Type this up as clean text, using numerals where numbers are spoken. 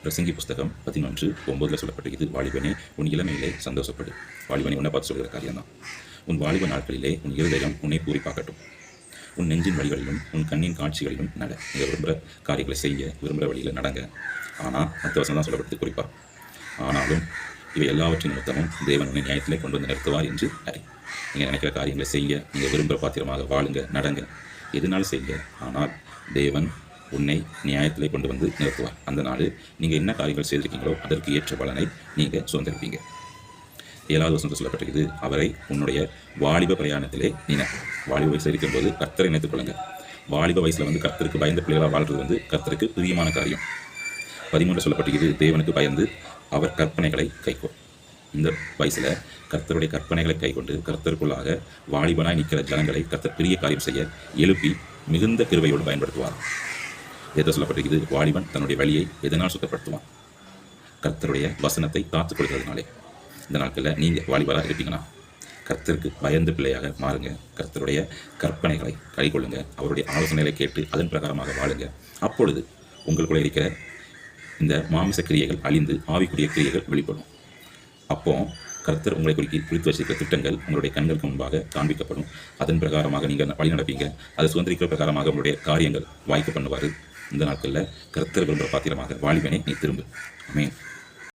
பிரசங்கி புஸ்தகம் 11:9 சொல்லப்பட்டிருக்கிறது. வாலிபனே, உன் இளமையிலே சந்தோஷப்படு. வாலிபனை உன்னை பார்த்து சொல்கிற காரியம்தான். உன் வாலிப நாட்களிலே உன் இருதயம் உன்னை பூரிப்பாக்கட்டும். உன் நெஞ்சின் வழிகளிலும் உன் கண்ணின் காட்சிகளிலும் நட. நீங்கள் விரும்புகிற காரியங்களை செய்ய விரும்புகிற வழியில் நடங்க. ஆனால் மற்ற வசனம் தான் சொல்லப்பட்டது குறிப்பாக. ஆனாலும் இவை எல்லாவற்றின் நிமித்தமும் தேவன் உன்னை நியாயத்திலே கொண்டு வந்து நிறுத்துவார் என்று அறி. நீங்கள் நினைக்கிற காரியங்களை செய்ய, நீங்கள் விரும்புகிற பாத்திரமாக வாழுங்க, நடங்க, எதுனாலும் செய்ய. ஆனால் தேவன் உன்னை நியாயத்திலே கொண்டு வந்து நிறுத்துவார். அந்த நாள் நீங்கள் என்ன காரியங்கள் செய்திருக்கீங்களோ அதற்கு ஏற்ற பலனை நீங்கள் சுதந்திரிப்பீங்க. 7வது வசனத்தில் சொல்லப்பட்டிருக்கிறது, அவரை உன்னுடைய வாலிப பிரயாணத்திலே நினை. வாலிப வயசில் இருக்கும்போது கர்த்தரை நினைத்துக் கொள்ளுங்க. வாலிப வயசில் கர்த்தருக்கு பயந்த பிள்ளைகளாக வாழ்றது கர்த்தருக்கு பிரியமான காரியம். 13 சொல்லப்பட்டிருக்கிறது, தேவனுக்கு பயந்து அவர் கற்பனைகளை கைக்கொள். இந்த வயசில் கர்த்தருடைய கற்பனைகளை கைக்கொண்டு கர்த்தருக்குள்ளாக வாலிபனாய் நிற்கிற ஜனங்களை கர்த்தர் பெரிய காரியம் செய்ய எழுப்பி மிகுந்த கிருபையோடு பயன்படுத்துவார். எதை சொல்லப்பட்டிருக்கிறது, வாலிபன் தன்னுடைய வழியை எதனால் சுத்தப்படுத்துவான்? கர்த்தருடைய வசனத்தை காத்துக் கொள்கிறதுனாலே. இந்த நாட்களில் நீங்கள் வாலிபராக இருப்பீங்கன்னா கர்த்தருக்கு பயந்த பிள்ளையாக மாறுங்க. கர்த்தருடைய கற்பனைகளை கைக்கொள்ளுங்க. அவருடைய ஆலோசனைகளை கேட்டு அதன் பிரகாரமாக வாழுங்க. அப்பொழுது உங்களுக்குள்ளே இருக்கிற இந்த மாமிச கிரியைகள் அழிந்து ஆவிக்குரிய கிரியைகள் வெளிப்படும். அப்போ கர்த்தர் உங்களை குறித்து வச்சிருக்கிற திட்டங்கள் உங்களுடைய கண்களுக்கு முன்பாக காண்பிக்கப்படும். அதன் பிரகாரமாக நீங்கள் வழி நடப்பீங்க. அதை சுதந்திரிக்கிற பிரகாரமாக உங்களுடைய காரியங்கள் வாய்க்க பண்ணுவார். இந்த நாட்களில் கர்த்தர் விரும்புகிற பாத்திரமாக வாலிபனே நீ திரும்பு. ஆமென்.